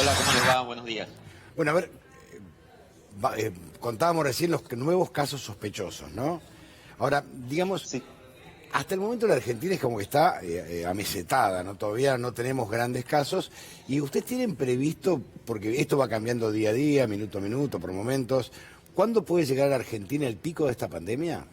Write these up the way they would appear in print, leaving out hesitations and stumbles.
Hola, ¿cómo les va? Buenos días. Bueno, a ver, contábamos recién los nuevos casos sospechosos, ¿no? Ahora, digamos, Sí. hasta el momento la Argentina es como que está amesetada, ¿no? Todavía no tenemos grandes casos. ¿Y ustedes tienen previsto, porque esto va cambiando día a día, minuto a minuto, por momentos, ¿cuándo puede llegar a la Argentina el pico de esta pandemia?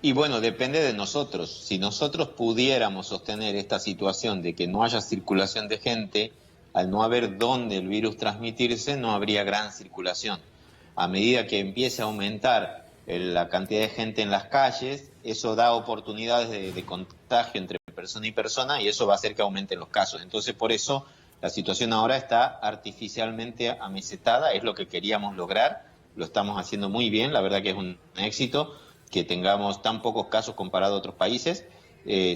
Y bueno, depende de nosotros. Si nosotros pudiéramos sostener esta situación de que no haya circulación de gente, al no haber dónde el virus transmitirse, no habría gran circulación. A medida que empiece a aumentar la cantidad de gente en las calles, eso da oportunidades de contagio entre persona y persona y eso va a hacer que aumenten los casos. Entonces, por eso la situación ahora está artificialmente amesetada, es lo que queríamos lograr, lo estamos haciendo muy bien, la verdad que es un éxito que tengamos tan pocos casos comparado a otros países.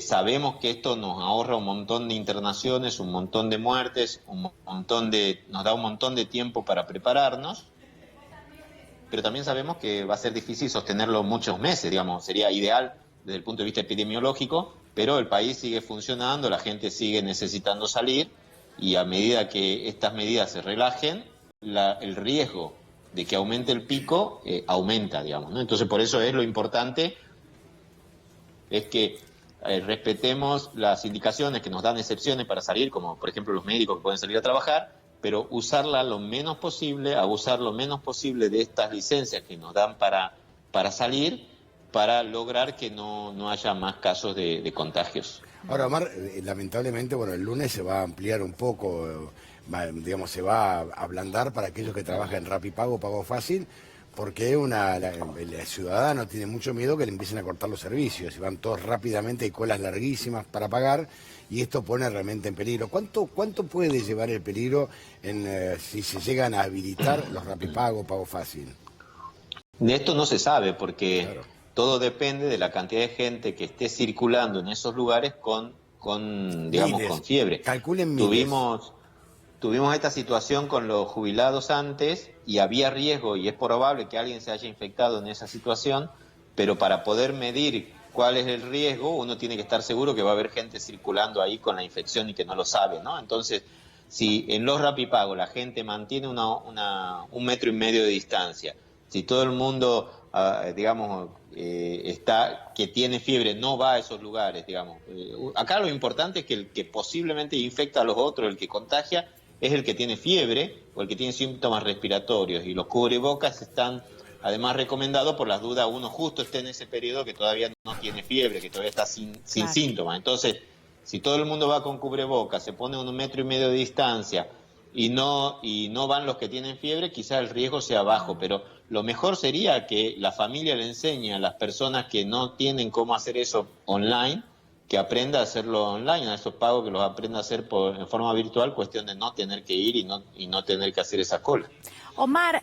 Sabemos que esto nos ahorra un montón de internaciones, un montón de muertes, nos da un montón de tiempo para prepararnos, pero también sabemos que va a ser difícil sostenerlo muchos meses, digamos, sería ideal desde el punto de vista epidemiológico, pero el país sigue funcionando, la gente sigue necesitando salir y a medida que estas medidas se relajen, el riesgo de que aumente el pico aumenta, digamos, ¿no? Entonces, por eso es lo importante, es que respetemos las indicaciones que nos dan excepciones para salir, como por ejemplo los médicos que pueden salir a trabajar, pero usarla lo menos posible, abusar lo menos posible de estas licencias que nos dan para salir, para lograr que no haya más casos de contagios. Ahora, Omar, lamentablemente, bueno, el lunes se va a ampliar un poco, digamos, se va a ablandar para aquellos que trabajan en Rapipago, Pago Fácil, porque el ciudadano tiene mucho miedo que le empiecen a cortar los servicios y van todos rápidamente, hay colas larguísimas para pagar y esto pone realmente en peligro. ¿Cuánto puede llevar el peligro si se llegan a habilitar los Rapipago, Pago Fácil? De esto no se sabe porque Claro. todo depende de la cantidad de gente que esté circulando en esos lugares digamos, Miles, con fiebre. calculen miles. Tuvimos esta situación con los jubilados antes y había riesgo y es probable que alguien se haya infectado en esa situación, pero para poder medir cuál es el riesgo, uno tiene que estar seguro que va a haber gente circulando ahí con la infección y que no lo sabe, ¿no? Entonces, si en los Rapipago la gente mantiene un metro y medio de distancia, si todo el mundo, digamos, que tiene fiebre, no va a esos lugares, digamos. Acá lo importante es que el que posiblemente infecta a los otros, el que contagia, es el que tiene fiebre o el que tiene síntomas respiratorios. Y los cubrebocas están además recomendados por las dudas, uno justo esté en ese periodo que todavía no tiene fiebre, que todavía está sin Claro. síntomas. Entonces, si todo el mundo va con cubrebocas, se pone 1,5 metros de distancia y no van los que tienen fiebre, quizás el riesgo sea bajo, pero lo mejor sería que la familia le enseñe a las personas que no tienen cómo hacer eso online, que aprenda a hacerlo online, a esos pagos que los aprenda a hacer en forma virtual, cuestión de no tener que ir y no tener que hacer esa cola. Omar,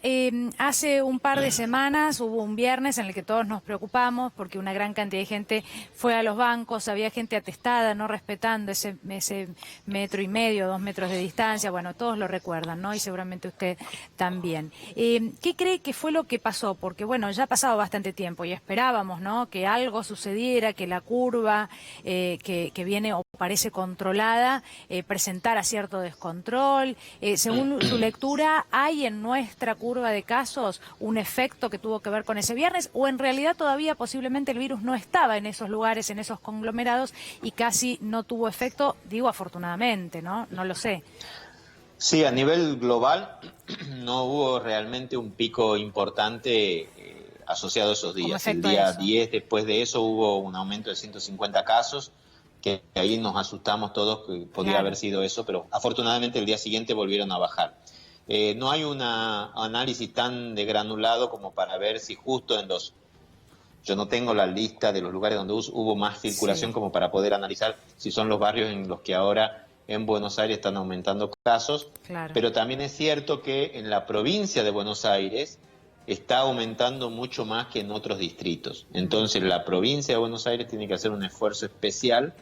hace un par de semanas hubo un viernes en el que todos nos preocupamos porque una gran cantidad de gente fue a los bancos, había gente atestada, no respetando ese 1,5 metros, 2 metros de distancia, bueno, todos lo recuerdan, ¿no? Y seguramente usted también. ¿Qué cree que fue lo que pasó? Porque, bueno, ya ha pasado bastante tiempo y esperábamos, ¿no?, que algo sucediera, que la curva que viene o parece controlada presentara cierto descontrol. Según su lectura, ¿hay en nuestra curva de casos un efecto que tuvo que ver con ese viernes o en realidad todavía posiblemente el virus no estaba en esos lugares, en esos conglomerados y casi no tuvo efecto? Digo afortunadamente, ¿no? No lo sé. Sí, a nivel global no hubo realmente un pico importante asociado a esos Como días. El efecto a día eso. 10 después de eso hubo un aumento de 150 casos, que ahí nos asustamos todos que podría Claro. haber sido eso, pero afortunadamente el día siguiente volvieron a bajar. No hay un análisis tan de granulado como para ver si justo yo no tengo la lista de los lugares donde hubo más circulación Sí, como para poder analizar si son los barrios en los que ahora en Buenos Aires están aumentando casos, claro. pero también es cierto que en la provincia de Buenos Aires está aumentando mucho más que en otros distritos. Entonces la provincia de Buenos Aires tiene que hacer un esfuerzo especial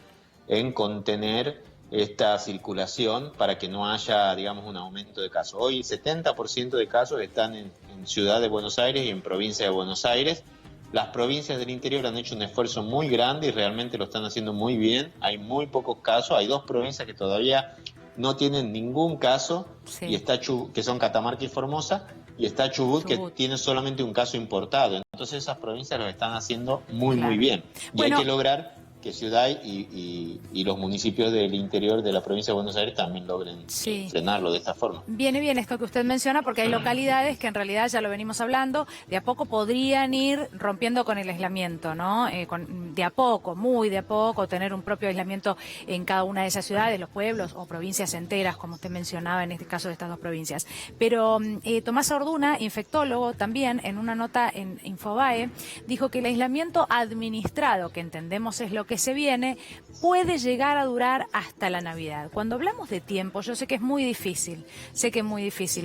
en contener esta circulación para que no haya, digamos, un aumento de casos. Hoy 70% de casos están en Ciudad de Buenos Aires y en provincia de Buenos Aires. Las provincias del interior han hecho un esfuerzo muy grande y realmente lo están haciendo muy bien. Hay muy pocos casos. Hay 2 provincias que todavía no tienen ningún caso, Sí. y está que son Catamarca y Formosa, y está Chubut, que tiene solamente un caso importado. Entonces esas provincias lo están haciendo muy, Claro. muy bien. Y Bueno, hay que lograr que Ciudad y los municipios del interior de la provincia de Buenos Aires también logren sí. frenarlo de esta forma. Viene bien esto que usted menciona, porque hay localidades que en realidad, ya lo venimos hablando, de a poco podrían ir rompiendo con el aislamiento, ¿no? De a poco, muy de a poco, tener un propio aislamiento en cada una de esas ciudades, los pueblos o provincias enteras, como usted mencionaba en este caso de estas dos provincias. Pero Tomás Orduna, infectólogo, también en una nota en Infobae, dijo que el aislamiento administrado, que entendemos es lo que se viene, puede llegar a durar hasta la Navidad. Cuando hablamos de tiempo, yo sé que es muy difícil,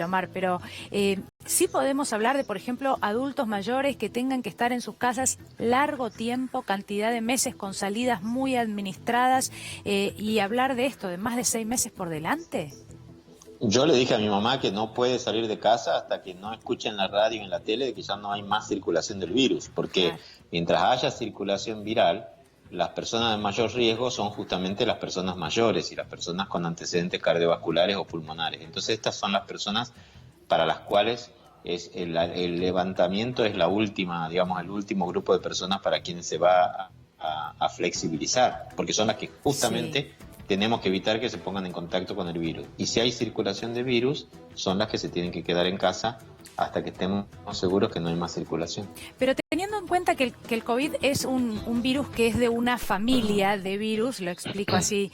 Omar, pero sí podemos hablar de, por ejemplo, adultos mayores que tengan que estar en sus casas largo tiempo, cantidad de meses con salidas muy administradas, y hablar de esto, de más de 6 meses por delante. Yo le dije a mi mamá que no puede salir de casa hasta que no escuche en la radio y en la tele de que ya no hay más circulación del virus, porque Claro. mientras haya circulación viral, las personas de mayor riesgo son justamente las personas mayores y las personas con antecedentes cardiovasculares o pulmonares. Entonces estas son las personas para las cuales el levantamiento es la última, digamos, el último grupo de personas para quienes se va a flexibilizar, porque son las que justamente tenemos que evitar que se pongan en contacto con el virus. Y si hay circulación de virus, son las que se tienen que quedar en casa hasta que estemos seguros que no hay más circulación. Pero teniendo en cuenta que el COVID es un virus que es de una familia de virus, lo explico así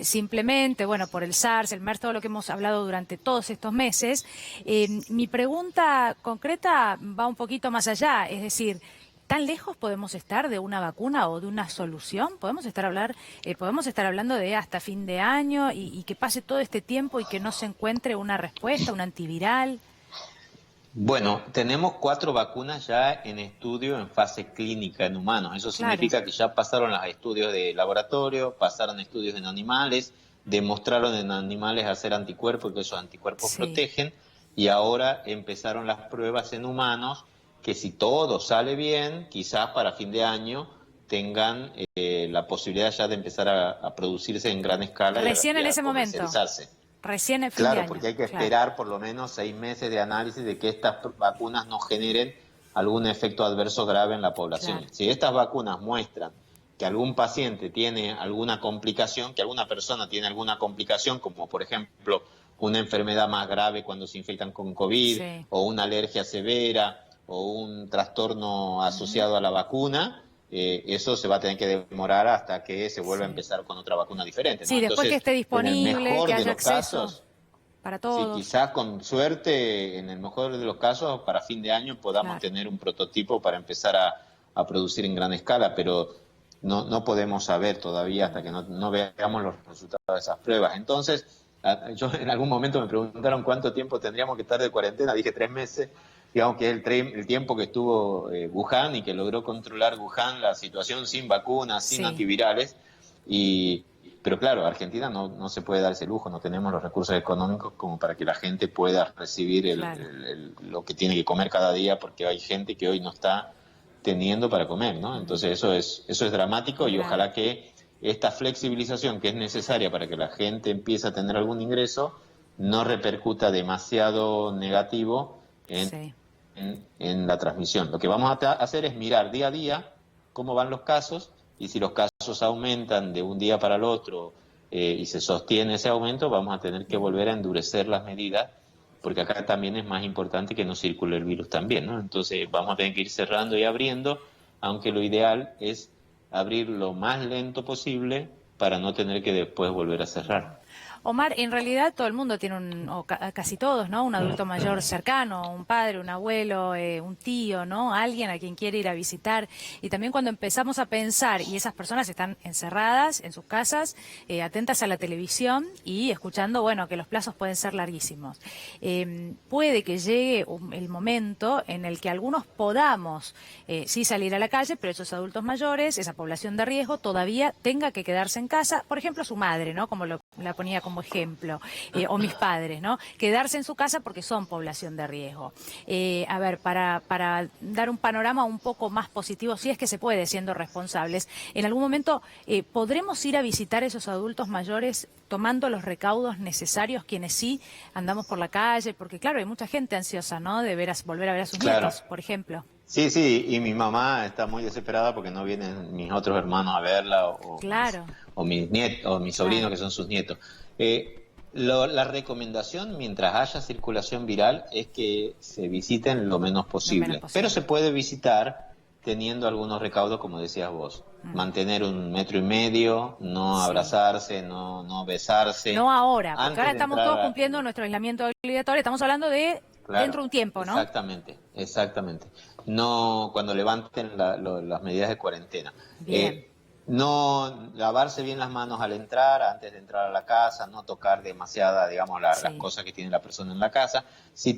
simplemente, bueno, por el SARS, el MERS, todo lo que hemos hablado durante todos estos meses, mi pregunta concreta va un poquito más allá, es decir, ¿tan lejos podemos estar de una vacuna o de una solución? ¿Podemos estar hablando de hasta fin de año y que pase todo este tiempo y que no se encuentre una respuesta, un antiviral? Bueno, tenemos 4 vacunas ya en estudio en fase clínica en humanos. Eso significa que ya pasaron los estudios de laboratorio, pasaron estudios en animales, demostraron en animales hacer anticuerpos, que esos anticuerpos protegen, y ahora empezaron las pruebas en humanos, que si todo sale bien, quizás para fin de año tengan la posibilidad ya de empezar a producirse en gran escala. Recién en ese momento. Recién el fin de año. Claro, porque hay que esperar por lo menos 6 meses de análisis de que estas vacunas no generen algún efecto adverso grave en la población. Claro. Si estas vacunas muestran que algún paciente tiene alguna complicación, que alguna persona tiene alguna complicación, como por ejemplo una enfermedad más grave cuando se infectan con COVID, o una alergia severa, o un trastorno asociado a la vacuna, eso se va a tener que demorar hasta que se vuelva a empezar con otra vacuna diferente, ¿no? Sí, después entonces, que esté disponible, que haya acceso casos, para todos. Sí, quizás con suerte, en el mejor de los casos, para fin de año podamos tener un prototipo para empezar a producir en gran escala, pero no podemos saber todavía hasta que no veamos los resultados de esas pruebas. Entonces, yo en algún momento me preguntaron cuánto tiempo tendríamos que estar de cuarentena, dije 3 meses, digamos que es el tiempo que estuvo Wuhan y que logró controlar Wuhan la situación sin vacunas, sin antivirales, pero claro, Argentina no se puede dar ese lujo, no tenemos los recursos económicos como para que la gente pueda recibir lo que tiene que comer cada día, porque hay gente que hoy no está teniendo para comer, ¿no? Entonces eso es dramático y ojalá que esta flexibilización que es necesaria para que la gente empiece a tener algún ingreso no repercuta demasiado negativo en la transmisión. Lo que vamos a hacer es mirar día a día cómo van los casos, y si los casos aumentan de un día para el otro y se sostiene ese aumento, vamos a tener que volver a endurecer las medidas, porque acá también es más importante que no circule el virus también, ¿no? Entonces vamos a tener que ir cerrando y abriendo, aunque lo ideal es abrir lo más lento posible para no tener que después volver a cerrar. Omar, en realidad todo el mundo tiene o casi todos, ¿no? Un adulto mayor cercano, un padre, un abuelo, un tío, ¿no? Alguien a quien quiere ir a visitar. Y también cuando empezamos a pensar, y esas personas están encerradas en sus casas, atentas a la televisión y escuchando, bueno, que los plazos pueden ser larguísimos. Puede que llegue el momento en el que algunos podamos sí salir a la calle, pero esos adultos mayores, esa población de riesgo, todavía tenga que quedarse en casa. Por ejemplo, su madre, ¿no? Como la ponía como como ejemplo, o mis padres, ¿no? Quedarse en su casa porque son población de riesgo. A ver, para dar un panorama un poco más positivo, si es que se puede, siendo responsables, en algún momento podremos ir a visitar a esos adultos mayores tomando los recaudos necesarios, quienes sí andamos por la calle, porque claro, hay mucha gente ansiosa, ¿no? De volver a ver a sus nietos, por ejemplo. Sí, sí, y mi mamá está muy desesperada porque no vienen mis otros hermanos a verla Claro. o mis nietos, o mis sobrinos Claro. que son sus nietos. La recomendación mientras haya circulación viral es que se visiten lo menos posible, pero se puede visitar teniendo algunos recaudos, como decías vos. Mantener 1,5 metros, no abrazarse, no besarse. No ahora, porque Antes ahora de estamos entrar todos cumpliendo nuestro aislamiento obligatorio, estamos hablando de dentro de un tiempo, ¿no? Exactamente, exactamente. No cuando levanten las medidas de cuarentena. Bien. No lavarse bien las manos al entrar, antes de entrar a la casa, no tocar demasiada, digamos, las cosas que tiene la persona en la casa. Si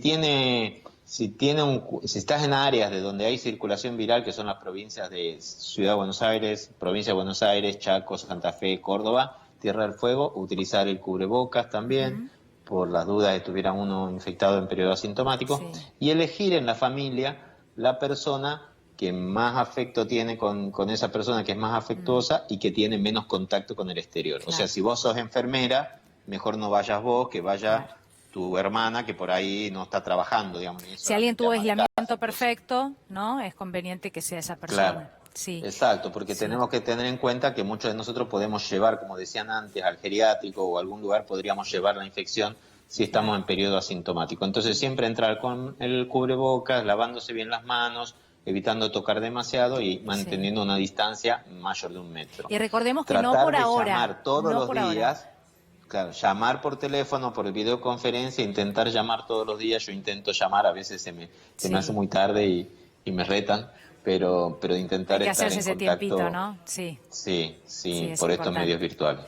estás en áreas de donde hay circulación viral, que son las provincias de Ciudad de Buenos Aires, provincia de Buenos Aires, Chaco, Santa Fe, Córdoba, Tierra del Fuego, utilizar el cubrebocas también, por las dudas de que tuviera uno infectado en periodo asintomático, y elegir en la familia la persona que más afecto tiene con esa persona, que es más afectuosa y que tiene menos contacto con el exterior. O sea, si vos sos enfermera, mejor no vayas vos, que vaya tu hermana, que por ahí no está trabajando, digamos. Si alguien tuvo aislamiento perfecto, ¿no? Es conveniente que sea esa persona. Claro. Sí. Exacto, porque tenemos que tener en cuenta que muchos de nosotros podemos llevar, como decían antes, al geriátrico o a algún lugar podríamos llevar la infección si estamos en periodo asintomático. Entonces siempre entrar con el cubrebocas, lavándose bien las manos, evitando tocar demasiado y manteniendo una distancia mayor de 1 metro. Y recordemos que Tratar no por de ahora. Llamar todos no los por días, ahora. claro, llamar por teléfono, por videoconferencia, intentar llamar todos los días. Yo intento llamar, a veces se me hace muy tarde y me retan, pero intentar Hay que estar hacerse ese en contacto. tiempito, ¿no? Sí. Sí, Es por estos importante. medios virtuales.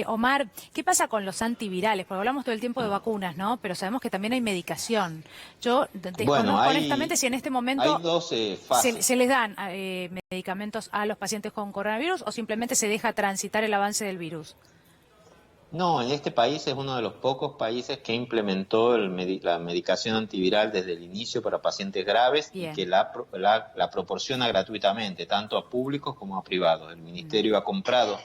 Omar, ¿qué pasa con los antivirales? Porque hablamos todo el tiempo de vacunas, ¿no? Pero sabemos que también hay medicación. Yo desconozco honestamente si en este momento hay dos fases. se les dan medicamentos a los pacientes con coronavirus o simplemente se deja transitar el avance del virus. No, en este país es uno de los pocos países que implementó la medicación antiviral desde el inicio para pacientes graves y que la proporciona gratuitamente, tanto a públicos como a privados. El Ministerio ha comprado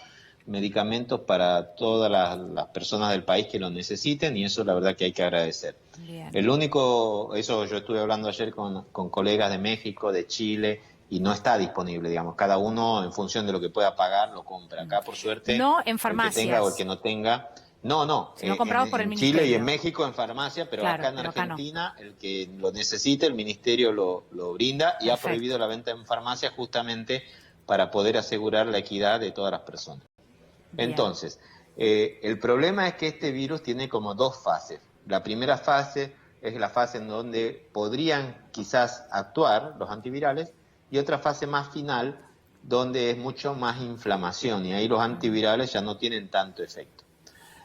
medicamentos para todas las personas del país que lo necesiten y eso la verdad que hay que agradecer. Bien. Eso yo estuve hablando ayer con colegas de México, de Chile, y no está disponible, digamos, cada uno en función de lo que pueda pagar lo compra. Acá por suerte, no en farmacias, el que tenga o el que no tenga, sino comprados por el Chile Ministerio. y en México en farmacia, pero claro, acá en pero Argentina acá no. El que lo necesite, el Ministerio lo brinda y ha prohibido la venta en farmacia justamente para poder asegurar la equidad de todas las personas. Bien. Entonces, el problema es que este virus tiene como dos fases. La primera fase es la fase en donde podrían quizás actuar los antivirales y otra fase más final donde es mucho más inflamación y ahí los antivirales ya no tienen tanto efecto.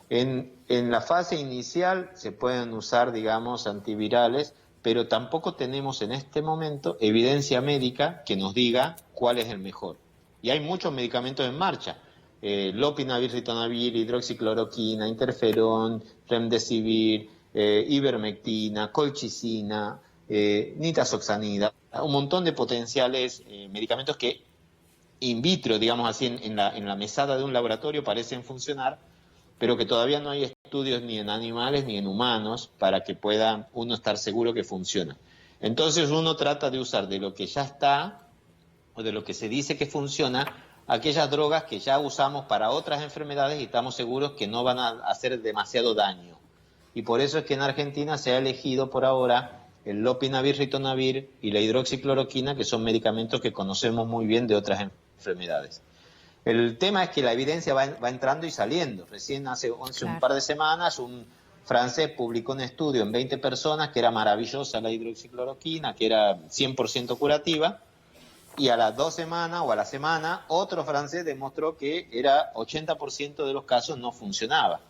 En la fase inicial se pueden usar, digamos, antivirales, pero tampoco tenemos en este momento evidencia médica que nos diga cuál es el mejor. Y hay muchos medicamentos en marcha. Lopinavir, ritonavir, hidroxicloroquina, interferón, remdesivir, ivermectina, colchicina, nitazoxanida, un montón de potenciales medicamentos que in vitro, digamos así, en la mesada de un laboratorio parecen funcionar, pero que todavía no hay estudios ni en animales ni en humanos para que pueda uno estar seguro que funciona. Entonces uno trata de usar de lo que ya está o de lo que se dice que funciona aquellas drogas que ya usamos para otras enfermedades y estamos seguros que no van a hacer demasiado daño. Y por eso es que en Argentina se ha elegido por ahora el lopinavir, ritonavir y la hidroxicloroquina, que son medicamentos que conocemos muy bien de otras enfermedades. El tema es que la evidencia va entrando y saliendo. Recién hace un par de semanas un francés publicó un estudio en 20 personas que era maravillosa la hidroxicloroquina, que era 100% curativa, y a las 2 semanas o a la semana otro francés demostró que era 80% de los casos no funcionaba.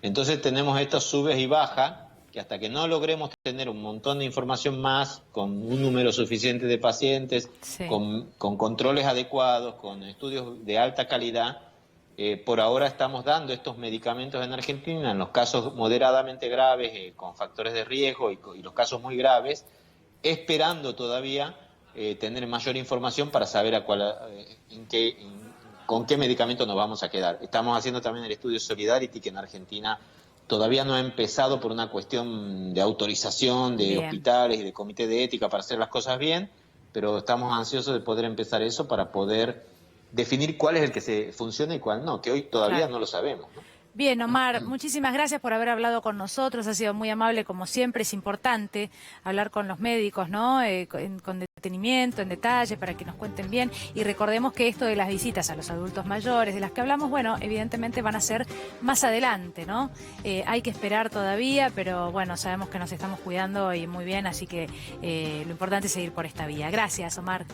Entonces tenemos estos subes y bajas que hasta que no logremos tener un montón de información más, con un número suficiente de pacientes, con controles adecuados, con estudios de alta calidad, Por ahora estamos dando estos medicamentos en Argentina en los casos moderadamente graves, con factores de riesgo y los casos muy graves, esperando todavía tener mayor información para saber con qué medicamento nos vamos a quedar. Estamos haciendo también el estudio Solidarity, que en Argentina todavía no ha empezado por una cuestión de autorización de hospitales y de comité de ética para hacer las cosas bien, pero estamos ansiosos de poder empezar eso para poder definir cuál es el que se funciona y cuál no, que hoy todavía no lo sabemos, ¿no? Bien, Omar, muchísimas gracias por haber hablado con nosotros, ha sido muy amable como siempre, es importante hablar con los médicos, ¿no? Con detenimiento, en detalle, para que nos cuenten bien, y recordemos que esto de las visitas a los adultos mayores, de las que hablamos, bueno, evidentemente van a ser más adelante, ¿no? Hay que esperar todavía, pero bueno, sabemos que nos estamos cuidando y muy bien, así que lo importante es seguir por esta vía. Gracias, Omar.